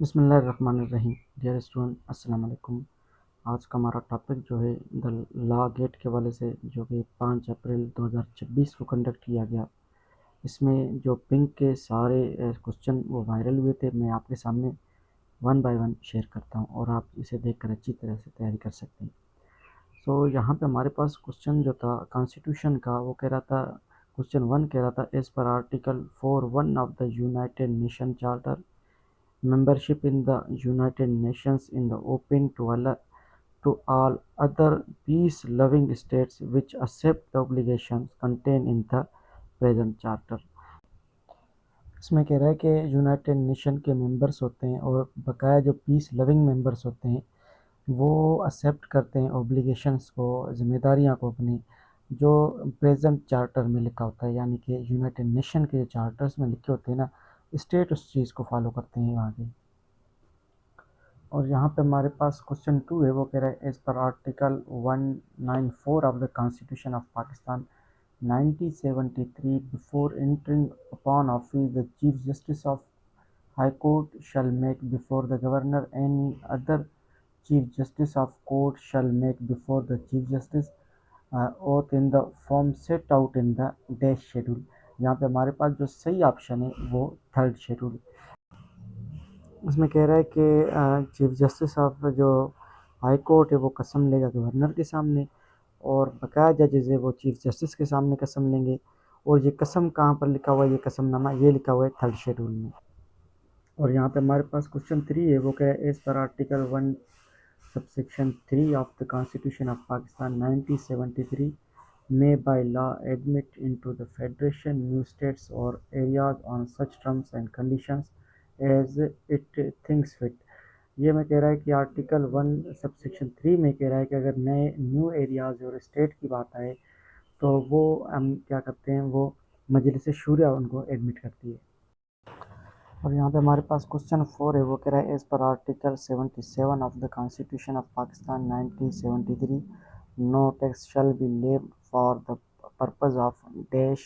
बिस्मिल्लाहिर्रहमानिर्रहीम। Dear student, अस्सलाम वालेकुम। आज का हमारा टॉपिक जो है द लॉ गेट के हवाले से, जो कि 5 अप्रैल 2026 को कंडक्ट किया गया। इसमें जो पिंक के सारे क्वेश्चन वो वायरल हुए थे, मैं आपके सामने वन बाय वन शेयर करता हूं और आप इसे देखकर अच्छी तरह से तैयारी कर सकते हैं। सो यहाँ पे हमारे पास क्वेश्चन जो था कॉन्स्टिट्यूशन का, वो कह रहा था, क्वेश्चन 1 कह रहा था, एज पर article 4(1) of the United nation charter, membership in the United Nations is open to all other peace-loving states which accept the obligations contained in the present charter। इसमें कह रहा है कि यूनाइटेड नेशन के मेंबर्स होते हैं और बकाया जो पीस लविंग मेंबर्स होते हैं वो एक्सेप्ट करते हैं ओब्लिगेशंस को, जिम्मेदारियां को अपनी, जो प्रेजेंट चार्टर में लिखा होता है। यानी कि यूनाइटेड नेशन के चार्टर्स में लिखे होते हैं ना, स्टेट उस चीज़ को फॉलो करते हैं आगे। और यहाँ पे हमारे पास क्वेश्चन 2 है, वो कह रहा है एज पर article 194 of the constitution of Pakistan 1973, before entering upon office the chief justice of high court shall make before the governor any other chief justice of court shall make before the chief justice oath in the form set out in the dash schedule. यहाँ पे हमारे पास जो सही option है वो third schedule. इसमें कह रहा है कि चीफ जस्टिस ऑफ जो हाई कोर्ट है वो कसम लेगा गवर्नर के सामने, और बकाया जजेज है वो चीफ जस्टिस के सामने कसम लेंगे। और ये कसम कहाँ पर लिखा हुआ है, ये कसमनामा ये लिखा हुआ है थर्ड शेड्यूल में। और यहाँ पे हमारे पास क्वेश्चन 3 है, वो क्या है, एज पर article 1 subsection 3 of the constitution of Pakistan 1973 may by law admit into the federation new states or areas on such terms and conditions as it thinks fit। ये मैं कह रहा है कि आर्टिकल 1 सबसेक्शन 3 में कह रहा है कि अगर नए न्यू एरियाज़ और स्टेट की बात आए तो वो हम क्या करते हैं, वो मजलिस शूरा उनको एडमिट करती है। और यहाँ पे हमारे पास क्वेश्चन 4 है, वो कह रहा है एज पर article 77 of the constitution of Pakistan 1973 no tax shall be levied for the purpose of dash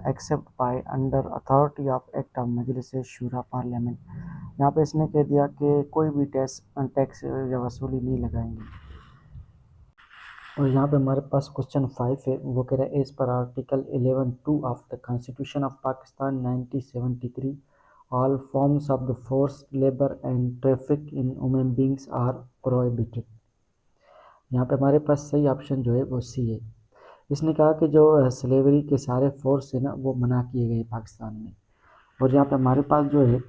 except by under authority of act of Majlis Shura parliament. यहाँ पे इसने कह दिया कि कोई भी टैक्स या वसूली नहीं लगाएंगे। और यहाँ पे हमारे पास क्वेश्चन 5 है, वो कह रहा है एज पर article 11(2) of the constitution of Pakistan 1973 all forms of the forced labour and traffic in human beings are prohibited. यहाँ पे हमारे पास सही ऑप्शन जो है वो सी है। इसने कहा कि जो स्लेवरी के सारे फोर्स है ना वो मना किए गए पाकिस्तान में। और यहाँ पे हमारे पास जो है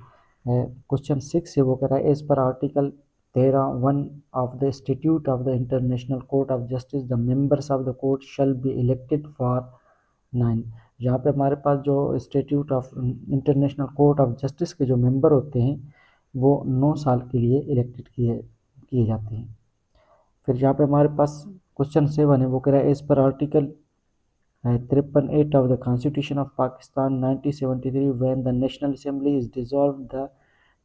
क्वेश्चन 6 है, वो कह रहा है एज पर article 13(1) of the institute of the international court of justice the members of the court shall be elected for 9। यहाँ पे हमारे पास जो institute of international court of justice के जो मेंबर होते हैं वो 9 साल के लिए इलेक्टेड किए जाते हैं। फिर यहाँ पे हमारे पास क्वेश्चन 7 है, वो कह रहा है एज पर article 53(8) of the Constitution of Pakistan 1973 when the National Assembly is dissolved the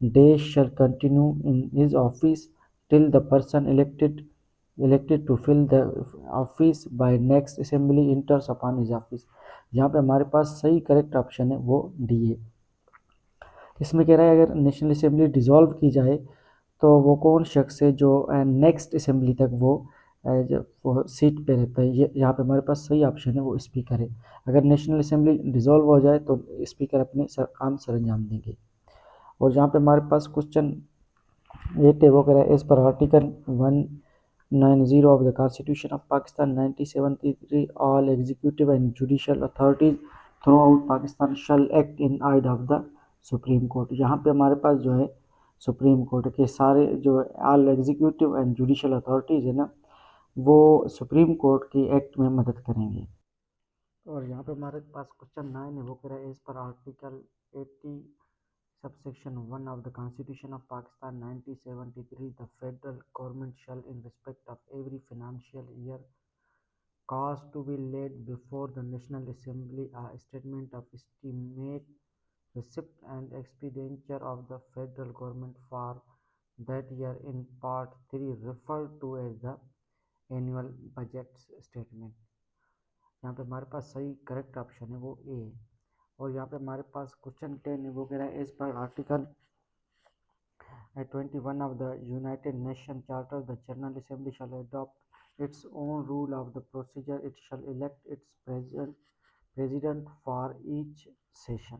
day shall continue in his office till the person elected to fill the office by next assembly enters upon his office। यहाँ पे हमारे पास सही correct option है वो D है। इसमें कह रहा है अगर नेशनल असेंबली डिज़ोल्व की जाए तो वो कौन शख्स है जो नेक्स्ट असेंबली तक वो जब वो सीट पे रहता है। ये यहाँ पे हमारे पास सही ऑप्शन है वो स्पीकर है। अगर नेशनल असेंबली डिज़ोल्व हो जाए तो स्पीकर अपने काम सर अंजाम देंगे। और यहाँ पे हमारे पास क्वेश्चन 8 है, वो कह रहा है एज पर article 190 of the constitution of Pakistan 1973 all executive and judicial authorities throughout Pakistan shall act in aid of the supreme court. यहाँ पे हमारे पास जो है सुप्रीम कोर्ट के सारे जो all executive and judicial authorities है ना वो सुप्रीम कोर्ट की एक्ट में मदद करेंगे। और यहाँ पे हमारे पास क्वेश्चन 9 है, वो कह रहा है एज पर article 80 subsection 1 of the Constitution of Pakistan 1973 the federal government shall in respect of every financial year cause to be laid before the National Assembly a statement of estimate receipt and expenditure of the federal government for that year in part 3 referred to as the annual budget statement। यहाँ पे हमारे पास सही correct option है वो ए है। और यहाँ पे हमारे पास क्वेश्चन 10 है, वो कह रहा है एज पर article 21 of the United Nations Charter, the General Assembly shall adopt its own rule of the procedure. It shall elect its president for each session.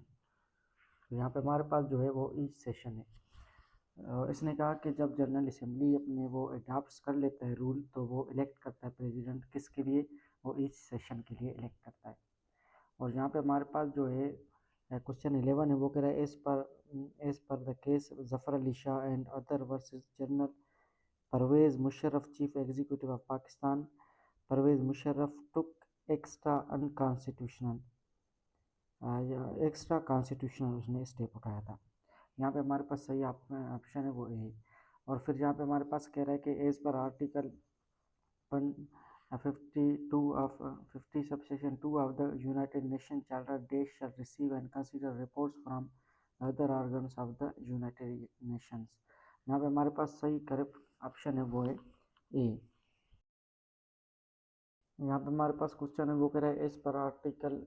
तो यहाँ पे हमारे पास जो है वो ईच सेशन है। इसने कहा कि जब जनरल असेंबली अपने वो अडॉप्ट कर लेता है रूल, तो वो इलेक्ट करता है प्रेसिडेंट, किसके लिए, वो ईच सेशन के लिए इलेक्ट करता है। और यहाँ पे हमारे पास जो है क्वेश्चन 11 है, वो कह रहा है एज पर the case Zafar Ali Shah and other versus general Pervez Musharraf chief executive of Pakistan, Pervez Musharraf took extra unconstitutional उसने स्टेप उठाया था। यहाँ पे हमारे पास सही ऑप्शन है वो ए। और फिर यहाँ पे हमारे पास कह रहा है कि एज पर article 52 of 50 subsection 2 of the United Nations Charter, they shall receive and consider reports from other organs of the United Nations। यहाँ पे हमारे पास सही करेक्ट ऑप्शन है वो है ए। यहाँ पे हमारे पास क्वेश्चन है वो कह रहा है एज पर article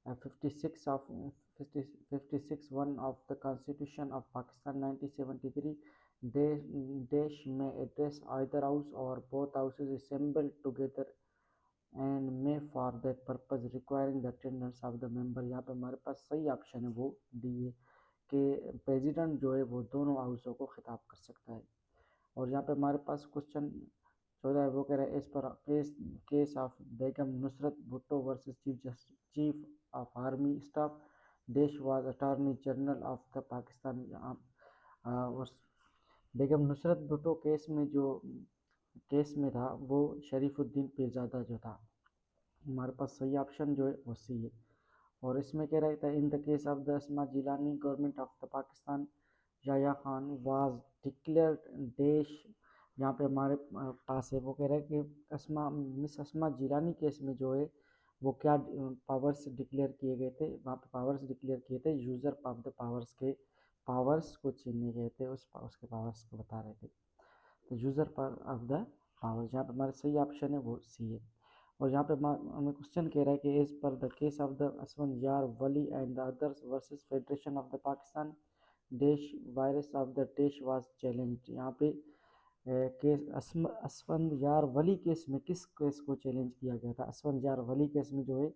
56(1) of the Constitution of Pakistan 1973, Desh may address either house or both houses assembled together and may for that purpose requiring the attendance of the member। यहाँ पे हमारे पास सही ऑप्शन है वो डी है कि प्रेसिडेंट जो है वो दोनों हाउसों को खिताब कर सकता है। और यहाँ पे हमारे पास क्वेश्चन 14 है, वो कह रहा है एज पर case of Begum Nusrat Bhutto versus chief of army staff, देश was attorney general of the Pakistan. Begum Nusrat Bhutto case में था वो शरीफुद्दीन पीरजादा जो था। हमारे पास सही ऑप्शन जो है वो सी है। और इसमें कह रहा था in the case of the Asma Jilani government of the Pakistan Yahya Khan was declared देश। यहाँ पे हमारे पास है वो कह रहा है कि मिस अस्मा जिलानी केस में जो है वो क्या पावर्स डिक्लेयर किए गए थे, वहाँ पे पावर्स डिक्लेयर किए थे, यूज़र ऑफ द पावर्स के पावर्स को छीनने गए थे, उसके पावर्स को बता रहे थे। तो यूज़र ऑफ द पावर्स, यहाँ पे हमारा सही ऑप्शन है वो सी है। और यहाँ पे हमें क्वेश्चन कह रहा है कि एज पर the case of the Asfandyar Wali and the others versus federation of the Pakistan, देश वायरस ऑफ द देश वाज चैलेंज। यहाँ पे केस असफंदयार वली केस में किस केस को चैलेंज किया गया था? असफंदयार वली केस में जो है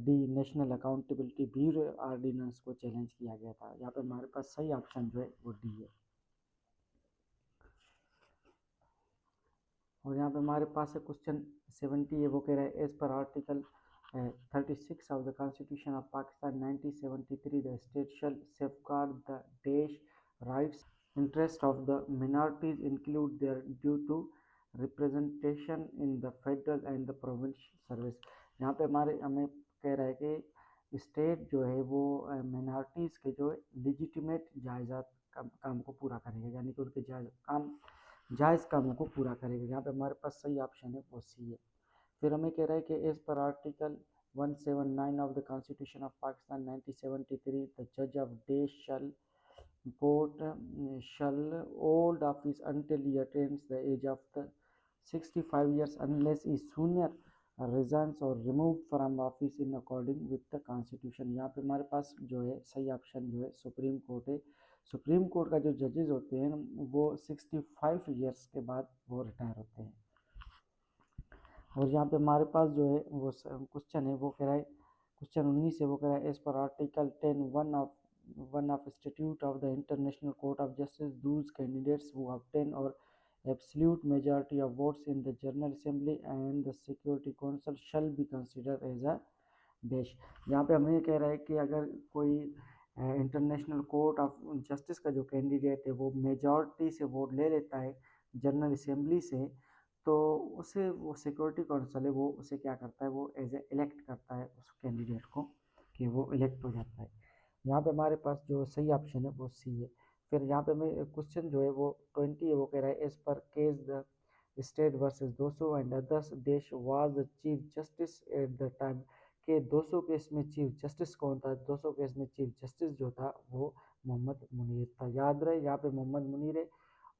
the national accountability bureau ordinance को चैलेंज किया गया था। यहाँ पे हमारे पास सही ऑप्शन जो है वो डी है। और यहाँ पे हमारे पास है क्वेश्चन 70 है, वो कह रहा है एज पर article 36 of the Constitution of Pakistan 1973, the state shall safeguard the Desh rights interest of the minorities, include their due to representation in the federal and the provincial service। यहाँ पे हमें कह रहा है कि स्टेट जो है वो मिनॉरिटीज़ के जो लिजिटिमेट जायज़ात काम को पूरा करेगा, यानी कि उनके जायज़ कामों को पूरा करेगा। यहाँ पे हमारे पास सही ऑप्शन है वो सी है। फिर हमें कह रहा है कि एज पर article 179 of the constitution of Pakistan 1973, the जज ऑफ देश shall hold office until he attains the age of the 65 years unless he sooner resigns or removed from office in according with the constitution। यहाँ पे हमारे पास जो है सही option जो है सुप्रीम कोर्ट है। सुप्रीम कोर्ट का जो जजेस होते हैं वो 65 ईयर्स के बाद वो रिटायर होते हैं। और यहाँ पे हमारे पास जो है वो क्वेश्चन है वो कह रहा है क्वेश्चन 19 है, वो कह रहा है एज पर article 10(1) of Statute of the International Court of Justice, those candidates who obtain or absolute majority of votes in the General Assembly and the Security Council shall be considered as a देश। यहाँ पे हमें कह रहा है कि अगर कोई इंटरनेशनल कोर्ट ऑफ जस्टिस का जो कैंडिडेट है वो मेजॉरिटी से वोट ले लेता है जनरल असेंबली से, तो उसे वो सिक्योरिटी काउंसिल है वो उसे क्या करता है, वो एज ए इलेक्ट करता है उस कैंडिडेट को कि वो इलेक्ट हो जाता है। यहाँ पे हमारे पास जो सही ऑप्शन है वो सी है। फिर यहाँ पे हमें क्वेश्चन जो है वो 20 है, वो कह रहा है एज पर case the state versus 200 and others, देश was the chief justice at the time के 200 केस में चीफ जस्टिस कौन था? 200 केस में चीफ जस्टिस जो था वो मोहम्मद मुनीर था। याद रहे यहाँ पे मोहम्मद मुनीर है।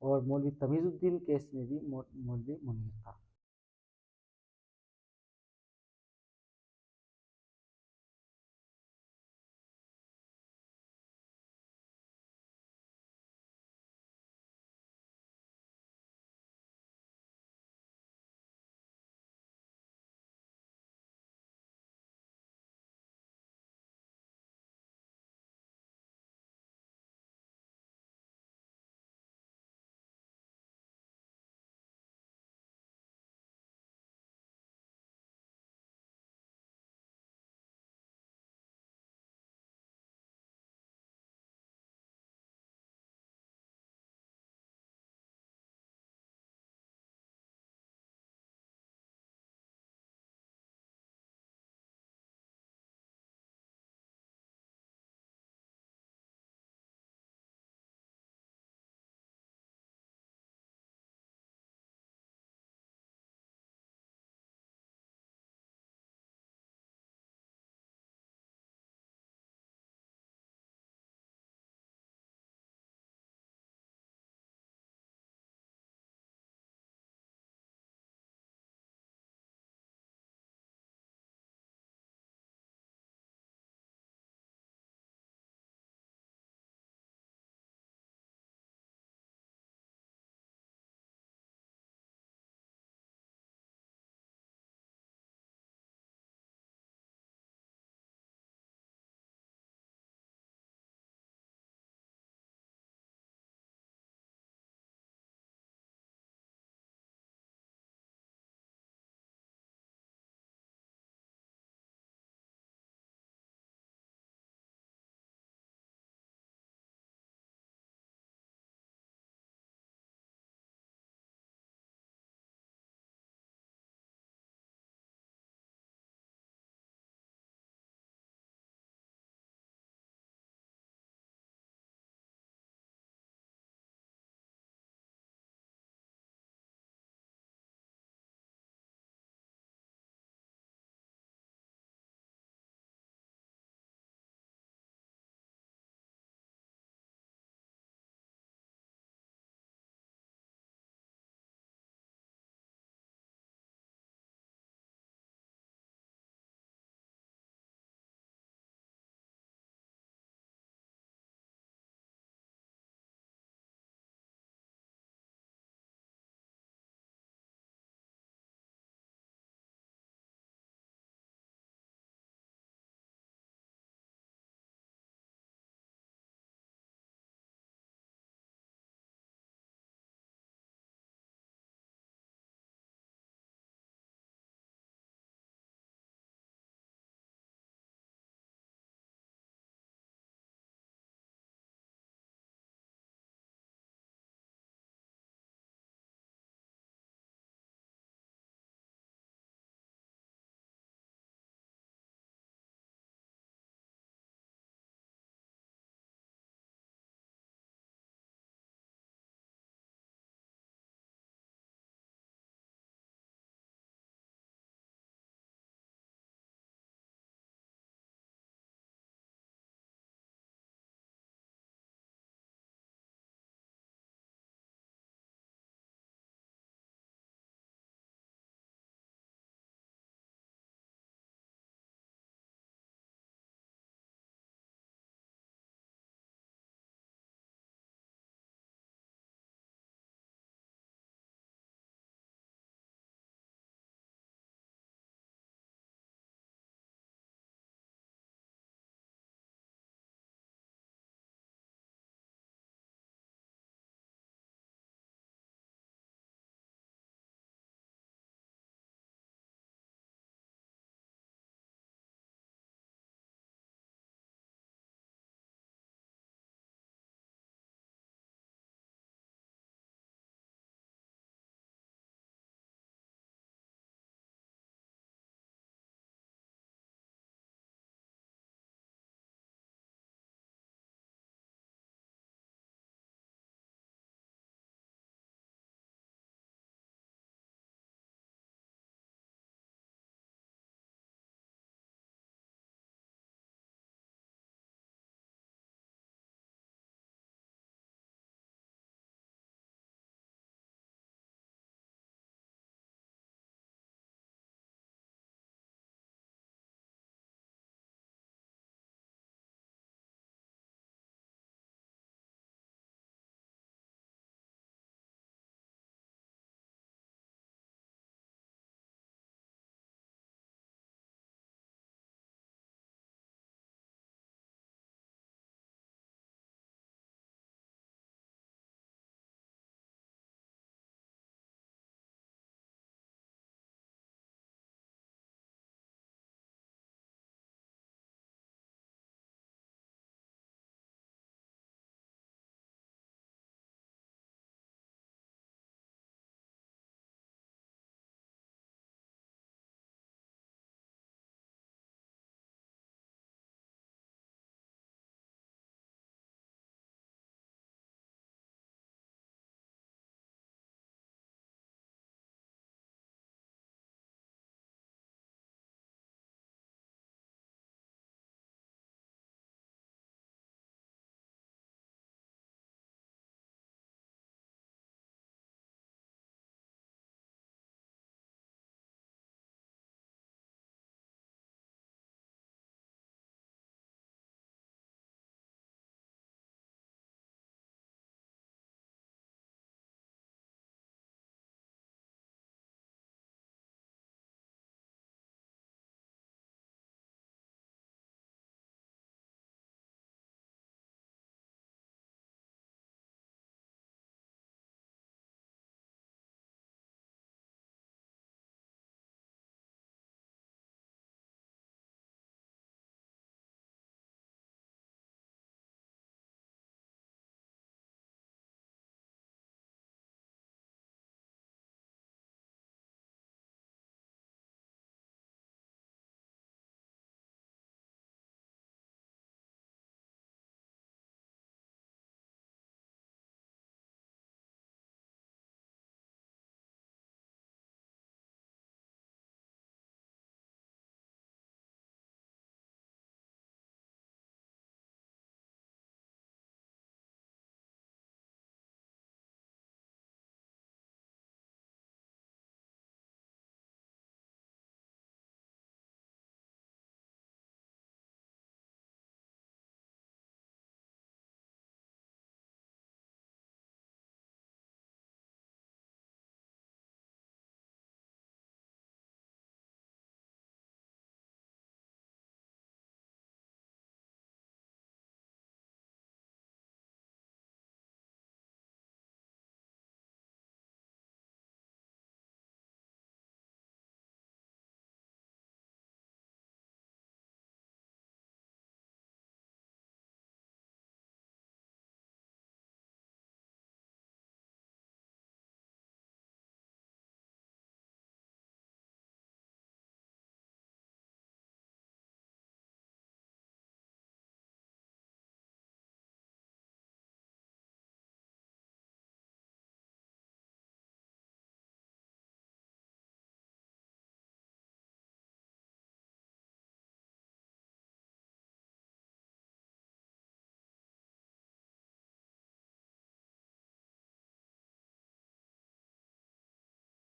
और मौलवी तमीज़ुद्दीन केस में भी मौलवी मुनीर था।